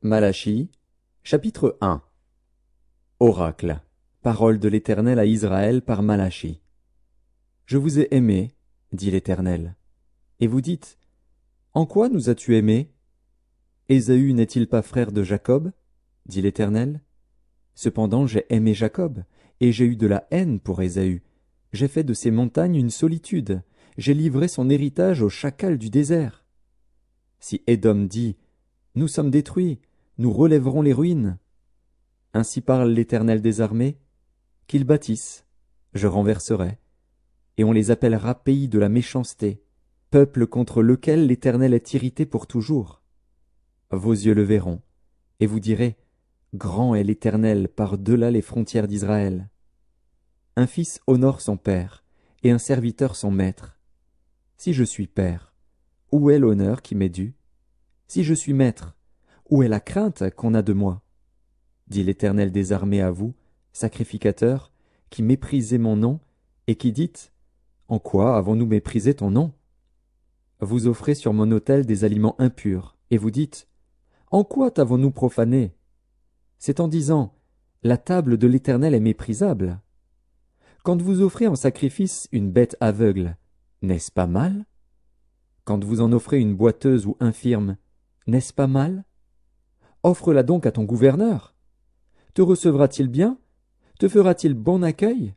Malachie, chapitre 1. Oracle. Parole de l'Éternel à Israël par Malachie. Je vous ai aimé, dit l'Éternel. Et vous dites, en quoi nous as-tu aimés? Ésaü n'est-il pas frère de Jacob? Dit l'Éternel. Cependant j'ai aimé Jacob, et j'ai eu de la haine pour Ésaü. J'ai fait de ses montagnes une solitude, j'ai livré son héritage aux chacals du désert. Si Édom dit, nous sommes détruits, nous relèverons les ruines. Ainsi parle l'Éternel des armées, qu'ils bâtissent, je renverserai, et on les appellera pays de la méchanceté, peuple contre lequel l'Éternel est irrité pour toujours. Vos yeux le verront, et vous direz, grand est l'Éternel par-delà les frontières d'Israël. Un fils honore son père, et un serviteur son maître. Si je suis père, où est l'honneur qui m'est dû? Si je suis maître, où est la crainte qu'on a de moi? Dit l'Éternel des armées à vous, sacrificateurs, qui méprisez mon nom, et qui dites, en quoi avons-nous méprisé ton nom? Vous offrez sur mon autel des aliments impurs, et vous dites, en quoi t'avons-nous profané? C'est en disant, la table de l'Éternel est méprisable. Quand vous offrez en sacrifice une bête aveugle, n'est-ce pas mal? Quand vous en offrez une boiteuse ou infirme, n'est-ce pas mal? Offre-la donc à ton gouverneur. Te recevra-t-il bien? Te fera-t-il bon accueil?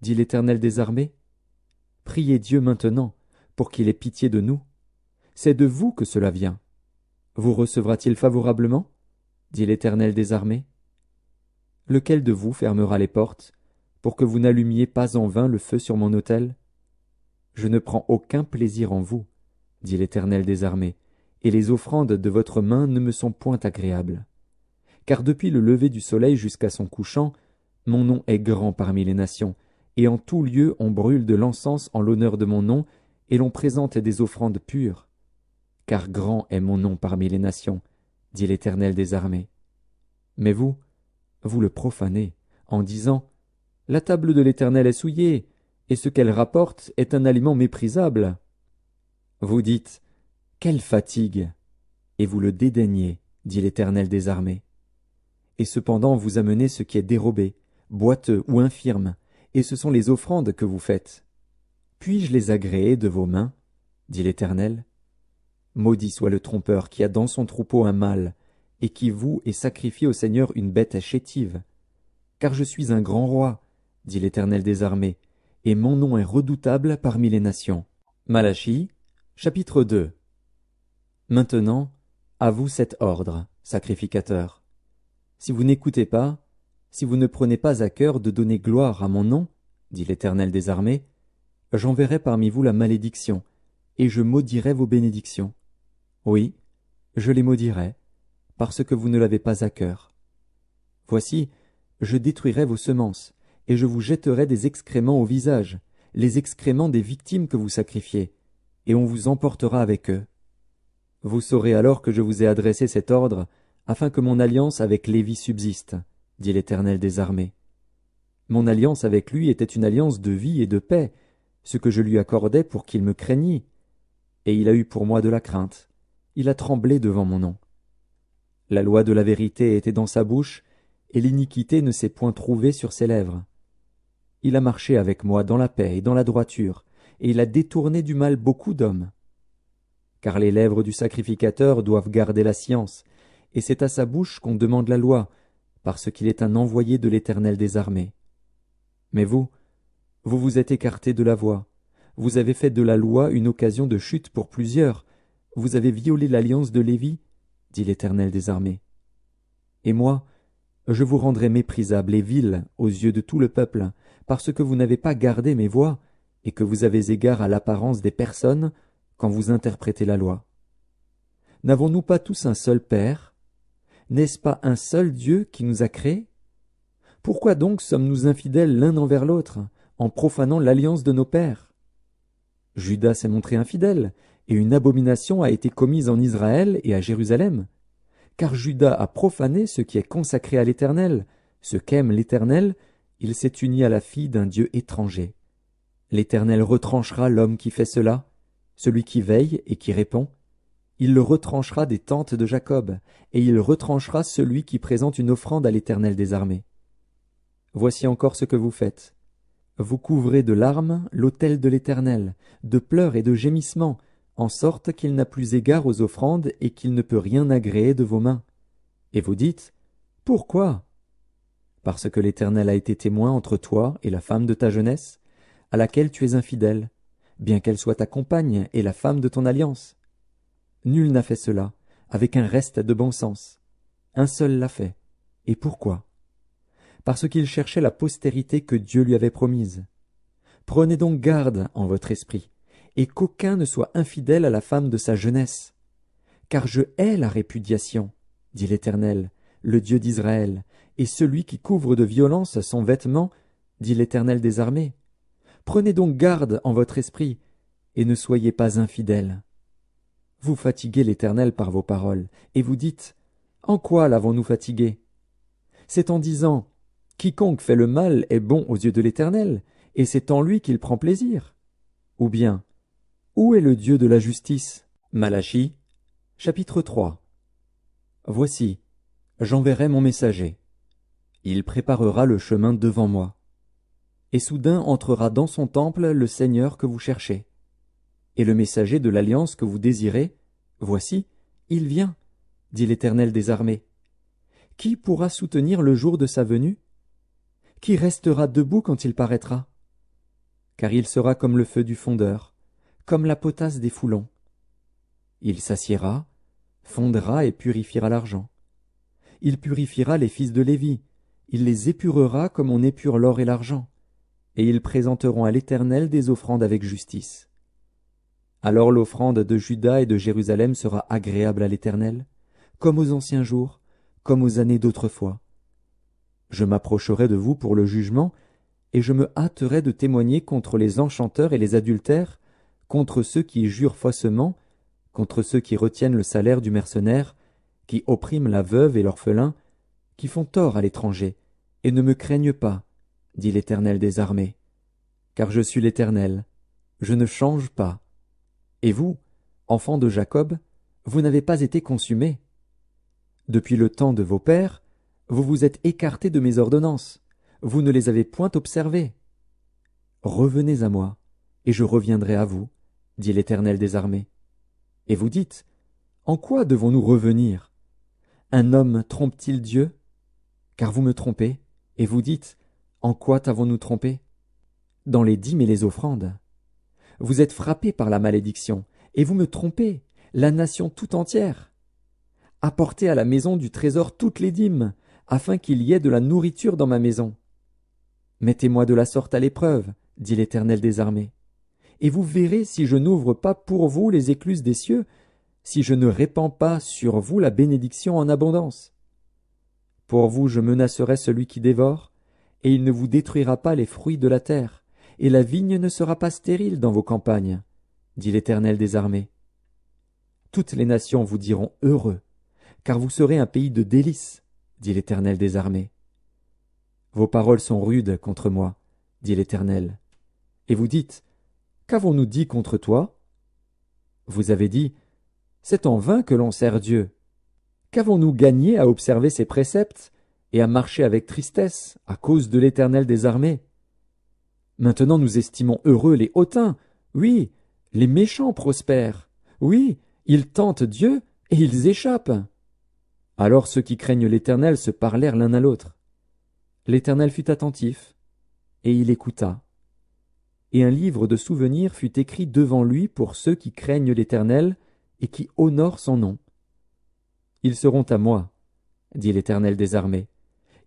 Dit l'Éternel des armées. Priez Dieu maintenant, pour qu'il ait pitié de nous. C'est de vous que cela vient. Vous recevra-t-il favorablement? Dit l'Éternel des armées. Lequel de vous fermera les portes, pour que vous n'allumiez pas en vain le feu sur mon autel? Je ne prends aucun plaisir en vous, dit l'Éternel des armées, et les offrandes de votre main ne me sont point agréables. Car depuis le lever du soleil jusqu'à son couchant, mon nom est grand parmi les nations, et en tout lieu on brûle de l'encens en l'honneur de mon nom, et l'on présente des offrandes pures. Car grand est mon nom parmi les nations, dit l'Éternel des armées. Mais vous, vous le profanez, en disant, la table de l'Éternel est souillée, et ce qu'elle rapporte est un aliment méprisable. Vous dites, quelle fatigue! Et vous le dédaignez, dit l'Éternel des armées. Et cependant vous amenez ce qui est dérobé, boiteux ou infirme, et ce sont les offrandes que vous faites. Puis-je les agréer de vos mains? Dit l'Éternel. Maudit soit le trompeur qui a dans son troupeau un mâle, et qui voue et sacrifie au Seigneur une bête chétive. Car je suis un grand roi, dit l'Éternel des armées, et mon nom est redoutable parmi les nations. Malachie, chapitre 2. Maintenant, à vous cet ordre, sacrificateurs. Si vous n'écoutez pas, si vous ne prenez pas à cœur de donner gloire à mon nom, dit l'Éternel des armées, j'enverrai parmi vous la malédiction, et je maudirai vos bénédictions. Oui, je les maudirai, parce que vous ne l'avez pas à cœur. Voici, je détruirai vos semences, et je vous jetterai des excréments au visage, les excréments des victimes que vous sacrifiez, et on vous emportera avec eux. Vous saurez alors que je vous ai adressé cet ordre, afin que mon alliance avec Lévi subsiste, dit l'Éternel des armées. Mon alliance avec lui était une alliance de vie et de paix, ce que je lui accordais pour qu'il me craignît. Et il a eu pour moi de la crainte, il a tremblé devant mon nom. La loi de la vérité était dans sa bouche, et l'iniquité ne s'est point trouvée sur ses lèvres. Il a marché avec moi dans la paix et dans la droiture, et il a détourné du mal beaucoup d'hommes. Car les lèvres du sacrificateur doivent garder la science, et c'est à sa bouche qu'on demande la loi, parce qu'il est un envoyé de l'Éternel des armées. Mais vous vous êtes écartés de la voie, vous avez fait de la loi une occasion de chute pour plusieurs, vous avez violé l'alliance de Lévi, dit l'Éternel des armées. Et moi, je vous rendrai méprisable et vil aux yeux de tout le peuple, parce que vous n'avez pas gardé mes voies, et que vous avez égard à l'apparence des personnes quand vous interprétez la loi. N'avons-nous pas tous un seul Père? N'est-ce pas un seul Dieu qui nous a créés? Pourquoi donc sommes-nous infidèles l'un envers l'autre, en profanant l'alliance de nos pères? Judas s'est montré infidèle, et une abomination a été commise en Israël et à Jérusalem. Car Judas a profané ce qui est consacré à l'Éternel, ce qu'aime l'Éternel, il s'est uni à la fille d'un Dieu étranger. L'Éternel retranchera l'homme qui fait cela, celui qui veille et qui répond. Il le retranchera des tentes de Jacob, et il retranchera celui qui présente une offrande à l'Éternel des armées. Voici encore ce que vous faites. Vous couvrez de larmes l'autel de l'Éternel, de pleurs et de gémissements, en sorte qu'il n'a plus égard aux offrandes et qu'il ne peut rien agréer de vos mains. Et vous dites, « Pourquoi » Parce que l'Éternel a été témoin entre toi et la femme de ta jeunesse, à laquelle tu es infidèle, bien qu'elle soit ta compagne et la femme de ton alliance. Nul n'a fait cela, avec un reste de bon sens. Un seul l'a fait. Et pourquoi? Parce qu'il cherchait la postérité que Dieu lui avait promise. Prenez donc garde en votre esprit, et qu'aucun ne soit infidèle à la femme de sa jeunesse. Car je hais la répudiation, dit l'Éternel, le Dieu d'Israël, et celui qui couvre de violence son vêtement, dit l'Éternel des armées. Prenez donc garde en votre esprit, et ne soyez pas infidèles. Vous fatiguez l'Éternel par vos paroles, et vous dites, « En quoi l'avons-nous fatigué » C'est en disant, « Quiconque fait le mal est bon aux yeux de l'Éternel, et c'est en lui qu'il prend plaisir. » Ou bien, « Où est le Dieu de la justice » Malachie, chapitre 3. Voici, j'enverrai mon messager. Il préparera le chemin devant moi. Et soudain entrera dans son temple le Seigneur que vous cherchez. Et le messager de l'alliance que vous désirez, voici, il vient, dit l'Éternel des armées. Qui pourra soutenir le jour de sa venue? Qui restera debout quand il paraîtra? Car il sera comme le feu du fondeur, comme la potasse des foulons. Il s'assiera, fondra et purifiera l'argent. Il purifiera les fils de Lévi, il les épurera comme on épure l'or et l'argent, et ils présenteront à l'Éternel des offrandes avec justice. Alors l'offrande de Juda et de Jérusalem sera agréable à l'Éternel, comme aux anciens jours, comme aux années d'autrefois. Je m'approcherai de vous pour le jugement, et je me hâterai de témoigner contre les enchanteurs et les adultères, contre ceux qui jurent faussement, contre ceux qui retiennent le salaire du mercenaire, qui oppriment la veuve et l'orphelin, qui font tort à l'étranger, et ne me craignent pas, dit l'Éternel des armées. Car je suis l'Éternel, je ne change pas. Et vous, enfants de Jacob, vous n'avez pas été consumés. Depuis le temps de vos pères, vous vous êtes écartés de mes ordonnances, vous ne les avez point observées. Revenez à moi, et je reviendrai à vous, dit l'Éternel des armées. Et vous dites, en quoi devons-nous revenir? Un homme trompe-t-il Dieu? Car vous me trompez, et vous dites, en quoi t'avons-nous trompé? Dans les dîmes et les offrandes. Vous êtes frappés par la malédiction, et vous me trompez, la nation tout entière. Apportez à la maison du trésor toutes les dîmes, afin qu'il y ait de la nourriture dans ma maison. Mettez-moi de la sorte à l'épreuve, dit l'Éternel des armées. Et vous verrez si je n'ouvre pas pour vous les écluses des cieux, si je ne répands pas sur vous la bénédiction en abondance. Pour vous je menacerai celui qui dévore, et il ne vous détruira pas les fruits de la terre, et la vigne ne sera pas stérile dans vos campagnes, dit l'Éternel des armées. Toutes les nations vous diront heureux, car vous serez un pays de délices, dit l'Éternel des armées. Vos paroles sont rudes contre moi, dit l'Éternel. Et vous dites, qu'avons-nous dit contre toi? Vous avez dit, c'est en vain que l'on sert Dieu. Qu'avons-nous gagné à observer ses préceptes et à marcher avec tristesse à cause de l'Éternel des armées? Maintenant nous estimons heureux les hautains, oui, les méchants prospèrent, oui, ils tentent Dieu et ils échappent. Alors ceux qui craignent l'Éternel se parlèrent l'un à l'autre. L'Éternel fut attentif, et il écouta. Et un livre de souvenirs fut écrit devant lui pour ceux qui craignent l'Éternel et qui honorent son nom. Ils seront à moi, dit l'Éternel des armées.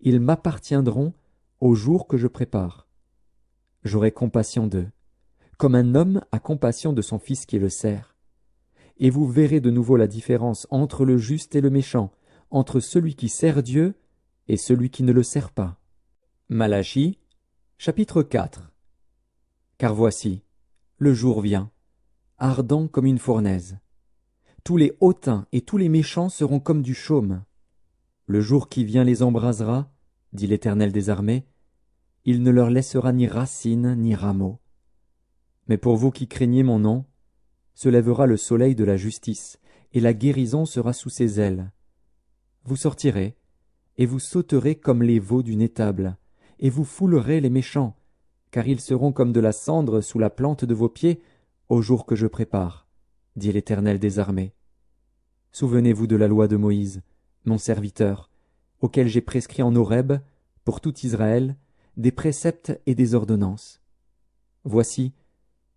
Ils m'appartiendront au jour que je prépare. J'aurai compassion d'eux, comme un homme a compassion de son fils qui le sert. Et vous verrez de nouveau la différence entre le juste et le méchant, entre celui qui sert Dieu et celui qui ne le sert pas. Malachie, chapitre 4. Car voici, le jour vient, ardent comme une fournaise. Tous les hautains et tous les méchants seront comme du chaume. Le jour qui vient les embrasera, dit l'Éternel des armées. Il ne leur laissera ni racine ni rameaux. Mais pour vous qui craignez mon nom, se lèvera le soleil de la justice, et la guérison sera sous ses ailes. Vous sortirez, et vous sauterez comme les veaux d'une étable, et vous foulerez les méchants, car ils seront comme de la cendre sous la plante de vos pieds au jour que je prépare, dit l'Éternel des armées. Souvenez-vous de la loi de Moïse, mon serviteur, auquel j'ai prescrit en Horeb, pour tout Israël, des préceptes et des ordonnances. Voici,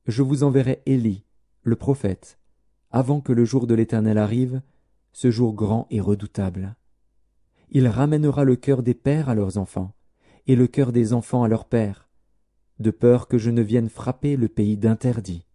je vous enverrai Élie, le prophète, avant que le jour de l'Éternel arrive, ce jour grand et redoutable. Il ramènera le cœur des pères à leurs enfants, et le cœur des enfants à leurs pères, de peur que je ne vienne frapper le pays d'interdit.